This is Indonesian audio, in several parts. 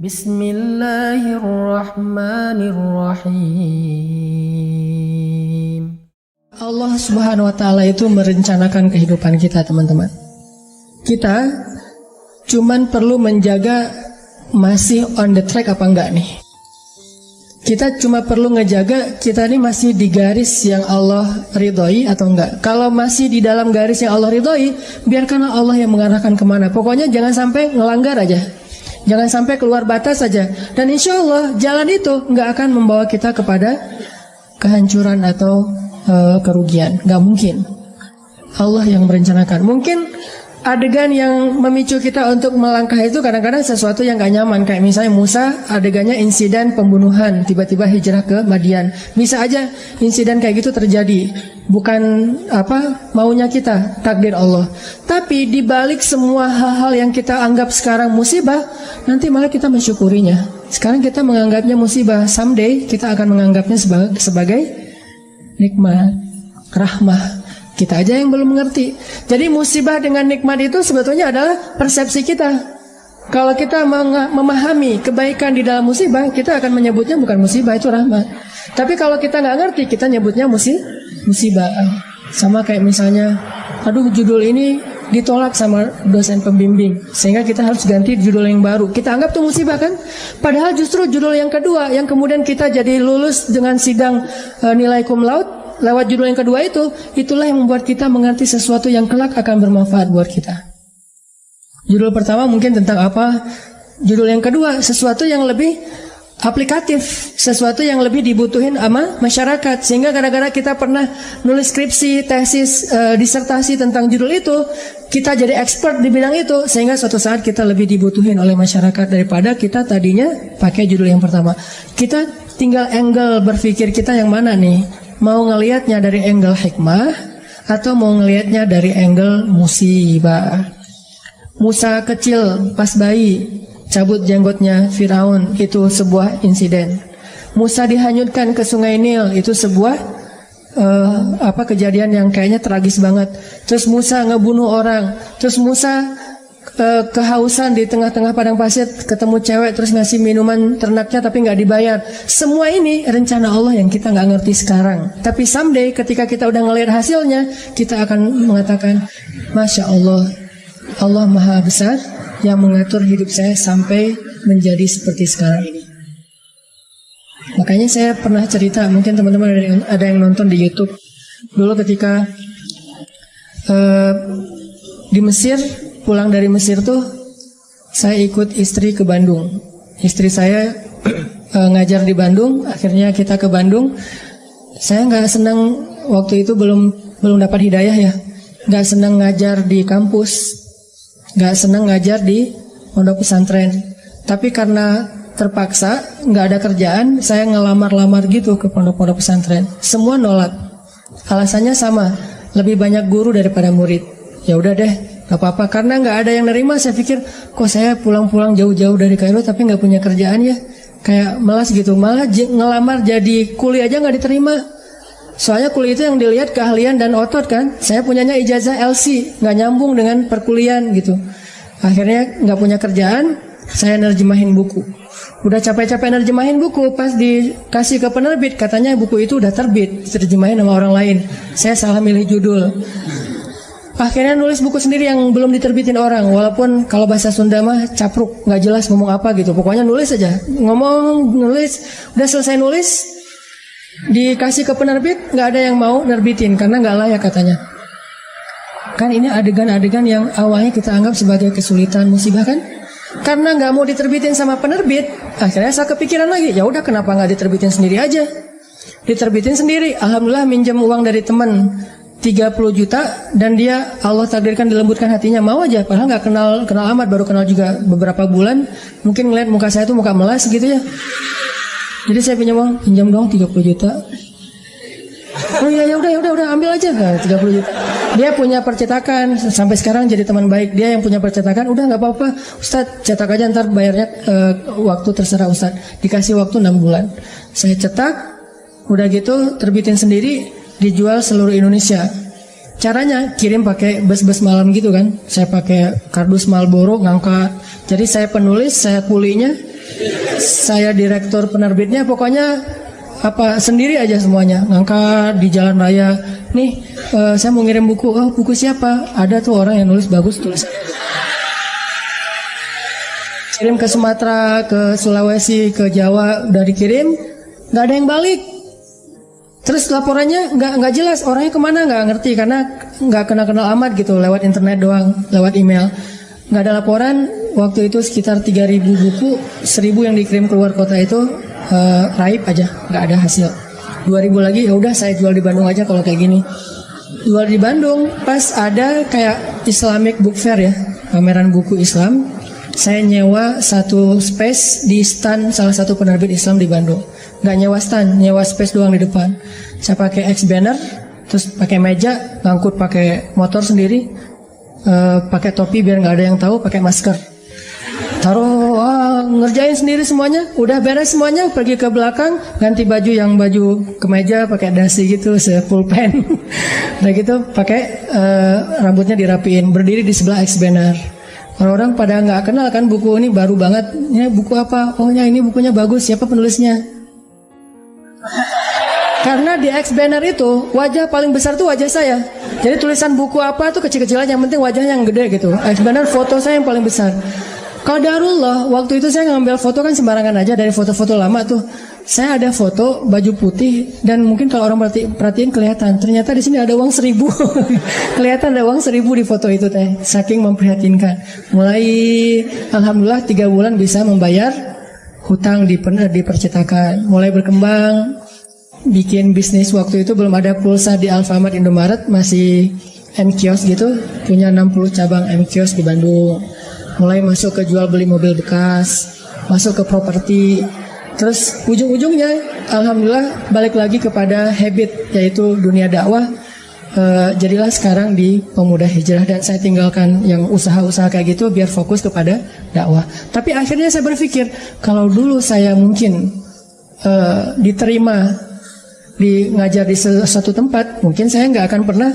Bismillahirrahmanirrahim. Allah Subhanahu wa Ta'ala itu merencanakan kehidupan kita, teman-teman. Kita cuman perlu menjaga masih on the track apa enggak nih. Kita cuma perlu ngejaga kita ini masih di garis yang Allah ridhoi atau enggak. Kalau masih di dalam garis yang Allah ridhoi, biarkanlah Allah yang mengarahkan kemana. Pokoknya jangan sampai ngelanggar aja, jangan sampai keluar batas saja. Dan insya Allah jalan itu nggak akan membawa kita kepada kehancuran atau kerugian. Nggak mungkin. Allah yang merencanakan. Mungkin adegan yang memicu kita untuk melangkah itu kadang-kadang sesuatu yang gak nyaman. Kayak misalnya Musa, adegannya insiden pembunuhan, tiba-tiba hijrah ke Madian. Bisa aja insiden kayak gitu terjadi, bukan maunya kita, takdir Allah. Tapi dibalik semua hal-hal yang kita anggap sekarang musibah, nanti malah kita mensyukurinya. Sekarang kita menganggapnya musibah, someday kita akan menganggapnya sebagai nikmat, rahmah. Kita aja yang belum mengerti. Jadi musibah dengan nikmat itu sebetulnya adalah persepsi kita. Kalau kita memahami kebaikan di dalam musibah, kita akan menyebutnya bukan musibah, itu rahmat. Tapi kalau kita nggak ngerti, kita nyebutnya musibah. Sama kayak misalnya, aduh judul ini ditolak sama dosen pembimbing, sehingga kita harus ganti judul yang baru. Kita anggap itu musibah kan? Padahal justru judul yang kedua, yang kemudian kita jadi lulus dengan sidang nilai cum laude, lewat judul yang kedua itu, itulah yang membuat kita mengerti sesuatu yang kelak akan bermanfaat buat kita. Judul pertama mungkin tentang apa, judul yang kedua sesuatu yang lebih aplikatif, sesuatu yang lebih dibutuhin sama masyarakat. Sehingga kadang-kadang kita pernah nulis skripsi, tesis, disertasi tentang judul itu, kita jadi expert di bidang itu, sehingga suatu saat kita lebih dibutuhin oleh masyarakat daripada kita tadinya pakai judul yang pertama. Kita tinggal angle berpikir kita yang mana nih? Mau ngelihatnya dari angle hikmah atau mau ngelihatnya dari angle musibah. Musa kecil pas bayi cabut jenggotnya Firaun, itu sebuah insiden. Musa dihanyutkan ke sungai Nil, itu sebuah kejadian yang kayaknya tragis banget. Terus Musa ngebunuh orang, terus Musa kehausan di tengah-tengah padang pasir, ketemu cewek terus ngasih minuman ternaknya tapi nggak dibayar. Semua ini rencana Allah yang kita nggak ngerti sekarang. Tapi someday ketika kita udah ngelihat hasilnya, kita akan mengatakan, Masya Allah, Allah Maha Besar yang mengatur hidup saya sampai menjadi seperti sekarang ini. Makanya saya pernah cerita, mungkin teman-teman ada yang nonton di YouTube. Dulu ketika di Mesir, pulang dari Mesir tuh, saya ikut istri ke Bandung. Istri saya ngajar di Bandung, akhirnya kita ke Bandung. Saya nggak senang waktu itu, belum dapat hidayah ya. Nggak senang ngajar di kampus, nggak senang ngajar di pondok pesantren. Tapi karena terpaksa, nggak ada kerjaan, saya ngelamar-lamar gitu ke pondok-pondok pesantren. Semua nolak. Alasannya sama, lebih banyak guru daripada murid. Ya udah deh, gak apa-apa, karena gak ada yang nerima. Saya pikir, kok saya pulang-pulang jauh-jauh dari Kairo tapi gak punya kerjaan ya, kayak malas gitu. Malah ngelamar jadi kuli aja gak diterima. Soalnya kuli itu yang dilihat keahlian dan otot kan. Saya punyanya ijazah LC, gak nyambung dengan perkuliahan gitu. Akhirnya gak punya kerjaan, saya nerjemahin buku. Udah capek-capek nerjemahin buku, pas dikasih ke penerbit, katanya buku itu udah terbit, terjemahin sama orang lain. Saya salah milih judul. Akhirnya nulis buku sendiri yang belum diterbitin orang. Walaupun kalau bahasa Sunda mah capruk, gak jelas ngomong apa gitu. Pokoknya nulis aja, nulis. Udah selesai nulis, dikasih ke penerbit, gak ada yang mau nerbitin karena gak layak katanya. Kan ini adegan-adegan yang awalnya kita anggap sebagai kesulitan, musibah kan. Karena gak mau diterbitin sama penerbit, akhirnya saya kepikiran lagi, ya udah kenapa gak diterbitin sendiri aja. Diterbitin sendiri, alhamdulillah minjem uang dari teman 30 juta, dan dia Allah takdirkan dilembutkan hatinya, mau aja, padahal nggak kenal amat, baru kenal juga beberapa bulan, mungkin ngeliat muka saya tuh muka melas gitu ya. Jadi saya pinjam dong 30 juta. Oh ya udah ambil aja, 30 juta. Dia punya percetakan, sampai sekarang jadi teman baik. Dia yang punya percetakan, udah nggak apa-apa, Ustadz cetak aja, ntar bayarnya waktu terserah Ustadz. Dikasih waktu 6 bulan. Saya cetak, udah gitu terbitin sendiri. Dijual seluruh Indonesia. Caranya kirim pakai bus-bus malam gitu kan. Saya pakai kardus Marlboro ngangkat. Jadi saya penulis, saya kulinya, saya direktur penerbitnya, pokoknya apa sendiri aja semuanya, ngangkat di jalan raya. Nih, saya mau ngirim buku. Oh, buku siapa? Ada tuh orang yang nulis bagus tulisannya. Kirim ke Sumatera, ke Sulawesi, ke Jawa, udah dikirim, nggak ada yang balik. Terus laporannya nggak jelas, orangnya kemana nggak ngerti karena nggak kenal amat gitu, lewat internet doang, lewat email. Nggak ada laporan. Waktu itu sekitar 3.000 buku, 1.000 yang dikirim keluar kota itu raib aja, nggak ada hasil. 2.000 lagi, ya udah saya jual di Bandung aja kalau kayak gini. Jual di Bandung, pas ada kayak Islamic Book Fair ya, pameran buku Islam. Saya nyewa satu space di stand salah satu penerbit Islam di Bandung. Nggak nyewa stand, nyewa space doang di depan. Saya pakai X banner, terus pakai meja, ngangkut pakai motor sendiri, pakai topi biar nggak ada yang tahu, pakai masker. Taruh, ngerjain sendiri semuanya. Udah beres semuanya, pergi ke belakang, ganti baju yang baju kemeja, pakai dasi gitu, full pen. Udah gitu, pakai rambutnya dirapiin, berdiri di sebelah X banner. Orang-orang pada nggak kenal kan buku ini baru banget. Ini buku apa? Oh ya ini bukunya bagus. Siapa penulisnya? Karena di X banner itu wajah paling besar tuh wajah saya. Jadi tulisan buku apa tuh kecil-kecil aja. Yang penting wajahnya yang gede gitu. X banner foto saya yang paling besar. Qadarullah, waktu itu saya ngambil foto kan sembarangan aja dari foto-foto lama tuh. Saya ada foto baju putih dan mungkin kalau orang perhatiin kelihatan. Ternyata di sini ada uang 1.000. Kelihatan ada uang 1.000 di foto itu teh. Saking memprihatinkan. Mulai alhamdulillah 3 bulan bisa membayar hutang di percetakan. Mulai berkembang, bikin bisnis. Waktu itu belum ada pulsa di Alfamart, Indomaret, masih M-Kios gitu. Punya 60 cabang M-Kios di Bandung. Mulai masuk ke jual beli mobil bekas, masuk ke properti. Terus ujung-ujungnya alhamdulillah balik lagi kepada habit, yaitu dunia dakwah. Jadilah sekarang di Pemuda Hijrah, dan saya tinggalkan yang usaha-usaha kayak gitu biar fokus kepada dakwah. Tapi akhirnya saya berpikir, kalau dulu saya mungkin diterima ngajar di satu tempat, mungkin saya nggak akan pernah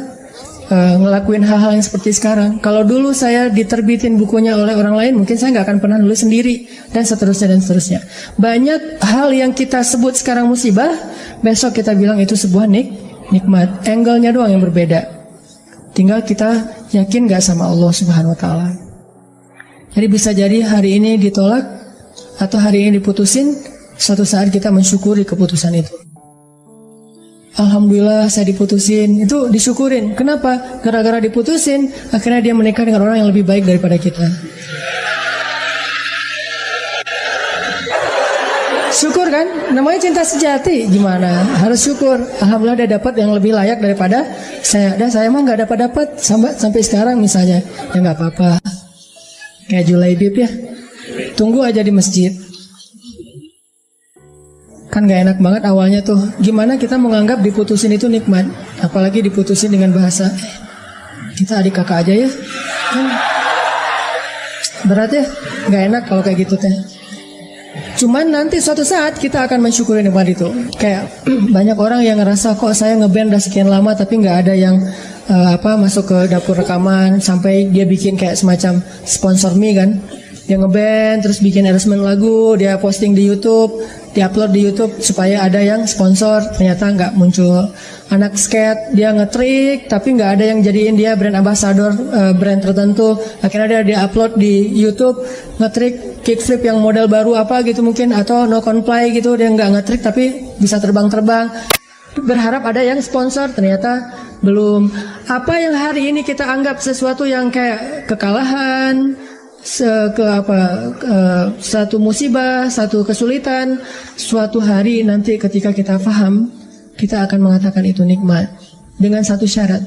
ngelakuin hal-hal yang seperti sekarang. Kalau dulu saya diterbitin bukunya oleh orang lain, mungkin saya nggak akan pernah nulis sendiri, dan seterusnya dan seterusnya. Banyak hal yang kita sebut sekarang musibah, besok kita bilang itu sebuah nikmat. Angle-nya doang yang berbeda. Tinggal kita yakin nggak sama Allah Subhanahu Wa Taala. Jadi bisa jadi hari ini ditolak atau hari ini diputusin, suatu saat kita mensyukuri keputusan itu. Alhamdulillah saya diputusin, itu disyukurin. Kenapa? Gara-gara diputusin, akhirnya dia menikah dengan orang yang lebih baik daripada kita. Syukur kan? Namanya cinta sejati. Gimana? Harus syukur. Alhamdulillah dia dapat yang lebih layak daripada saya. Dan saya mah nggak dapat sampai sekarang misalnya. Ya nggak apa-apa. Kayak Julaibib ya. Tunggu aja di masjid. Kan gak enak banget awalnya tuh. Gimana kita menganggap diputusin itu nikmat, apalagi diputusin dengan bahasa kita adik kakak aja ya kan. Berat ya, gak enak kalau kayak gitu teh. Cuman nanti suatu saat kita akan mensyukuri nikmat itu. Kayak banyak orang yang ngerasa kok saya ngeband udah sekian lama tapi gak ada yang masuk ke dapur rekaman, sampai dia bikin kayak semacam sponsor me kan. Dia ngeband, terus bikin arrangement lagu, dia posting di YouTube, diupload di YouTube supaya ada yang sponsor. Ternyata nggak muncul. Anak skate, dia ngetrik, tapi nggak ada yang jadiin dia brand ambassador brand tertentu. Akhirnya dia upload di YouTube, ngetrik kickflip yang model baru apa gitu mungkin, atau no comply gitu, dia nggak ngetrik tapi bisa terbang-terbang. Berharap ada yang sponsor, ternyata belum. Apa yang hari ini kita anggap sesuatu yang kayak kekalahan, satu musibah, satu kesulitan, suatu hari nanti ketika kita paham, kita akan mengatakan itu nikmat. Dengan satu syarat,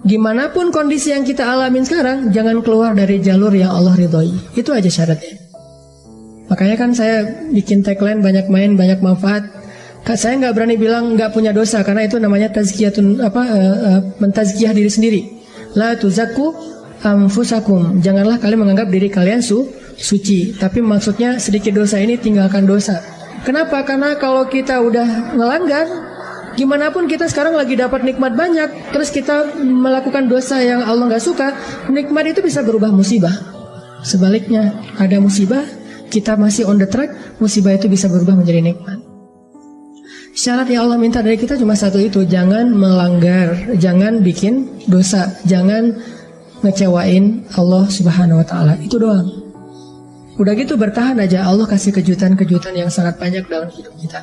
gimana pun kondisi yang kita alamin sekarang, jangan keluar dari jalur yang Allah ridhoi. Itu aja syaratnya. Makanya kan saya bikin tagline banyak main, banyak manfaat. Saya nggak berani bilang nggak punya dosa, karena itu namanya tazkiyatun, mentazkiyah diri sendiri. La tuzakku anfusakum, janganlah kalian menganggap diri kalian suci. Tapi maksudnya sedikit dosa ini tinggalkan dosa. Kenapa? Karena kalau kita udah ngelanggar, gimana pun kita sekarang lagi dapat nikmat banyak, terus kita melakukan dosa yang Allah nggak suka, nikmat itu bisa berubah musibah. Sebaliknya, ada musibah, kita masih on the track, musibah itu bisa berubah menjadi nikmat. Syarat yang Allah minta dari kita cuma satu itu, jangan melanggar, jangan bikin dosa, jangan ngecewain Allah Subhanahu wa Ta'ala. Itu doang. Udah gitu bertahan aja, Allah kasih kejutan-kejutan yang sangat banyak dalam hidup kita.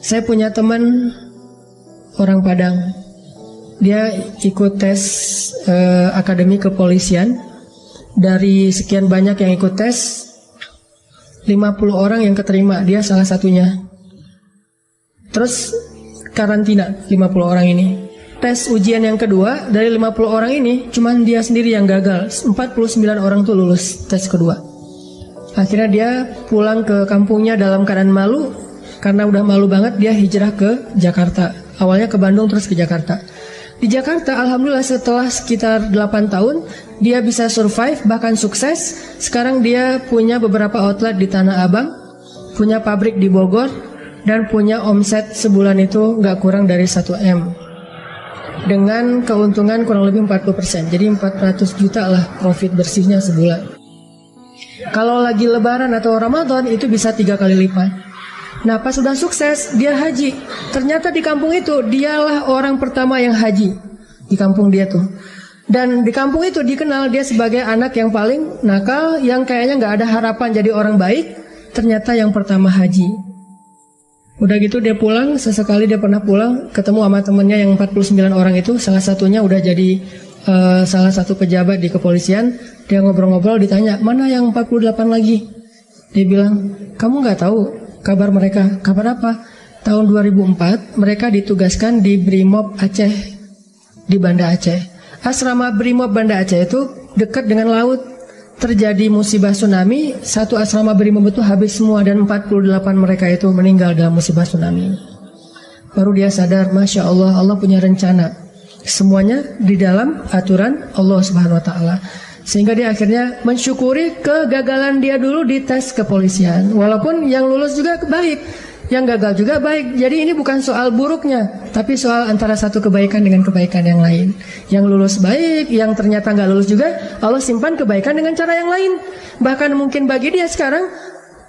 Saya punya teman orang Padang. Dia ikut tes akademi kepolisian. Dari sekian banyak yang ikut tes, 50 orang yang keterima, dia salah satunya. Terus karantina 50 orang ini. Tes ujian yang kedua, dari 50 orang ini cuman dia sendiri yang gagal. 49 orang tuh lulus tes kedua. Akhirnya dia pulang ke kampungnya dalam keadaan malu. Karena udah malu banget, dia hijrah ke Jakarta. Awalnya ke Bandung terus ke Jakarta. Di Jakarta, alhamdulillah setelah sekitar 8 tahun, dia bisa survive, bahkan sukses. Sekarang dia punya beberapa outlet di Tanah Abang, punya pabrik di Bogor, dan punya omset sebulan itu gak kurang dari 1 M. Dengan keuntungan kurang lebih 40%. Jadi 400 juta lah profit bersihnya sebulan. Kalau lagi lebaran atau Ramadan, itu bisa 3 kali lipat. Nah pas sudah sukses, dia haji. Ternyata di kampung itu, dialah orang pertama yang haji. Di kampung dia tuh. Dan di kampung itu dikenal dia sebagai anak yang paling nakal, yang kayaknya gak ada harapan jadi orang baik. Ternyata yang pertama haji. Udah gitu dia pulang, sesekali dia pernah pulang, ketemu sama temennya yang 49 orang itu. Salah satunya udah jadi salah satu pejabat di kepolisian. Dia ngobrol-ngobrol, ditanya, mana yang 48 lagi? Dia bilang, kamu gak tahu kabar mereka? Kabar apa? Tahun 2004 mereka ditugaskan di Brimob Aceh, di Banda Aceh. Asrama Brimob Banda Aceh itu dekat dengan laut. Terjadi musibah tsunami, satu asrama Brimob itu habis semua, dan 48 mereka itu meninggal dalam musibah tsunami. Baru dia sadar, Masya Allah, Allah punya rencana. Semuanya di dalam aturan Allah Subhanahu wa Ta'ala. Sehingga dia akhirnya mensyukuri kegagalan dia dulu di tes kepolisian. Walaupun yang lulus juga baik, yang gagal juga baik. Jadi ini bukan soal buruknya, tapi soal antara satu kebaikan dengan kebaikan yang lain. Yang lulus baik, yang ternyata nggak lulus juga, Allah simpan kebaikan dengan cara yang lain. Bahkan mungkin bagi dia sekarang,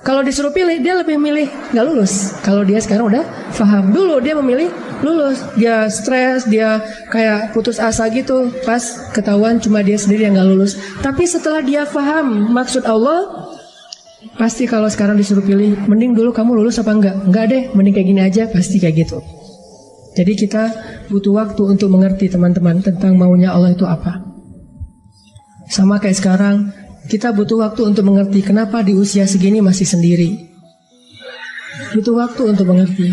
kalau disuruh pilih, dia lebih milih nggak lulus. Kalau dia sekarang udah paham. Dulu dia memilih lulus, dia stres, dia kayak putus asa gitu. Pas ketahuan cuma dia sendiri yang nggak lulus. Tapi setelah dia paham maksud Allah, pasti kalau sekarang disuruh pilih, mending dulu kamu lulus apa enggak? Enggak deh, mending kayak gini aja, pasti kayak gitu. Jadi kita butuh waktu untuk mengerti teman-teman tentang maunya Allah itu apa. Sama kayak sekarang, kita butuh waktu untuk mengerti kenapa di usia segini masih sendiri. Butuh waktu untuk mengerti.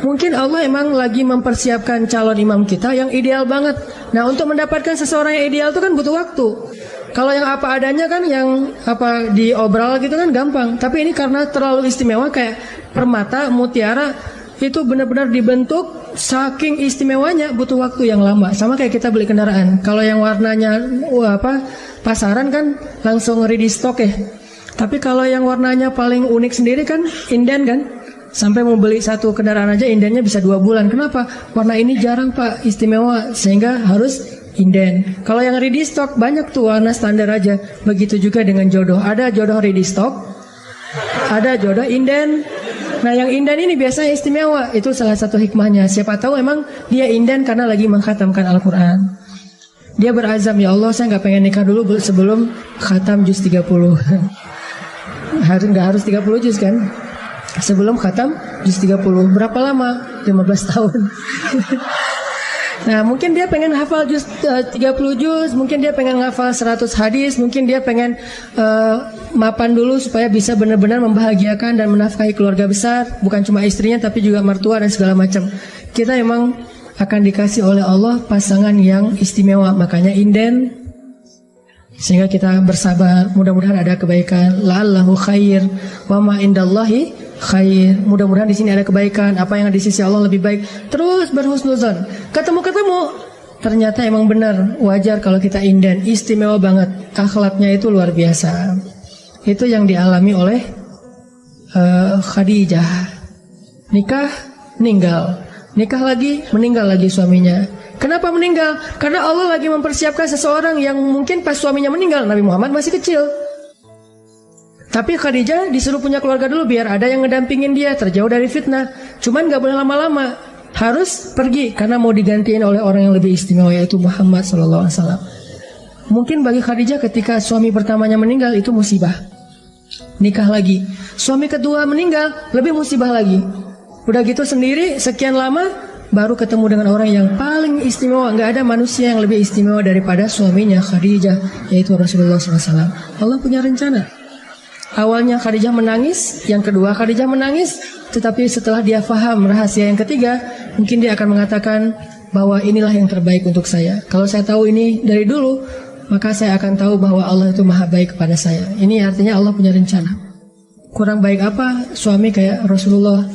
Mungkin Allah emang lagi mempersiapkan calon imam kita yang ideal banget. Nah, untuk mendapatkan seseorang yang ideal itu kan butuh waktu. Kalau yang apa adanya kan, yang apa diobral gitu kan gampang. Tapi ini karena terlalu istimewa, kayak permata, mutiara, itu benar-benar dibentuk saking istimewanya, butuh waktu yang lama. Sama kayak kita beli kendaraan. Kalau yang warnanya pasaran kan langsung ready stock ya. Tapi kalau yang warnanya paling unik sendiri kan inden kan. Sampai mau beli satu kendaraan aja indennya bisa 2 bulan. Kenapa? Warna ini jarang Pak, istimewa, sehingga harus inden. Kalau yang ready stock banyak tuh warna standar aja. Begitu juga dengan jodoh. Ada jodoh ready stock, ada jodoh inden. Nah yang inden ini biasanya istimewa. Itu salah satu hikmahnya. Siapa tahu emang dia inden karena lagi mengkhatamkan Al-Quran. Dia berazam, ya Allah saya gak pengen nikah dulu sebelum khatam juz 30. Gak harus 30 juz kan. Sebelum khatam juz 30. Berapa lama? 15 tahun. Nah mungkin dia pengen hafal juz 30 juz, mungkin dia pengen hafal 100 hadis, mungkin dia pengen mapan dulu supaya bisa benar-benar membahagiakan dan menafkahi keluarga besar, bukan cuma istrinya tapi juga mertua dan segala macam. Kita emang akan dikasih oleh Allah pasangan yang istimewa, makanya inden. Sehingga kita bersabar, mudah-mudahan ada kebaikan. La'allahu khair wa ma indallahi khair. Mudah-mudahan di sini ada kebaikan, apa yang ada di sisi Allah lebih baik. Terus berhusnuzon. Ketemu-ketemu, ternyata emang benar, wajar kalau kita inden, istimewa banget. Akhlaknya itu luar biasa. Itu yang dialami oleh Khadijah. Nikah, meninggal. Nikah lagi, meninggal lagi suaminya. Kenapa meninggal? Karena Allah lagi mempersiapkan seseorang yang mungkin pas suaminya meninggal, Nabi Muhammad masih kecil. Tapi Khadijah disuruh punya keluarga dulu biar ada yang ngedampingin dia, terjauh dari fitnah. Cuman gak boleh lama-lama, harus pergi karena mau digantiin oleh orang yang lebih istimewa, yaitu Muhammad SAW. Mungkin bagi Khadijah ketika suami pertamanya meninggal itu musibah, nikah lagi. Suami kedua meninggal, lebih musibah lagi. Udah gitu sendiri, sekian lama baru ketemu dengan orang yang paling istimewa. Gak ada manusia yang lebih istimewa daripada suaminya Khadijah, yaitu Rasulullah SAW. Allah punya rencana. Awalnya Khadijah menangis, yang kedua Khadijah menangis, tetapi setelah dia faham rahasia yang ketiga, mungkin dia akan mengatakan bahwa inilah yang terbaik untuk saya. Kalau saya tahu ini dari dulu, maka saya akan tahu bahwa Allah itu maha baik kepada saya. Ini artinya Allah punya rencana. Kurang baik apa suami kayak Rasulullah?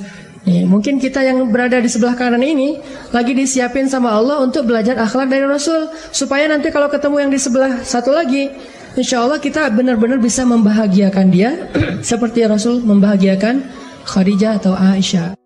Nih, mungkin kita yang berada di sebelah kanan ini lagi disiapin sama Allah untuk belajar akhlak dari Rasul, supaya nanti kalau ketemu yang di sebelah satu lagi, insya Allah kita benar-benar bisa membahagiakan dia seperti Rasul membahagiakan Khadijah atau Aisyah.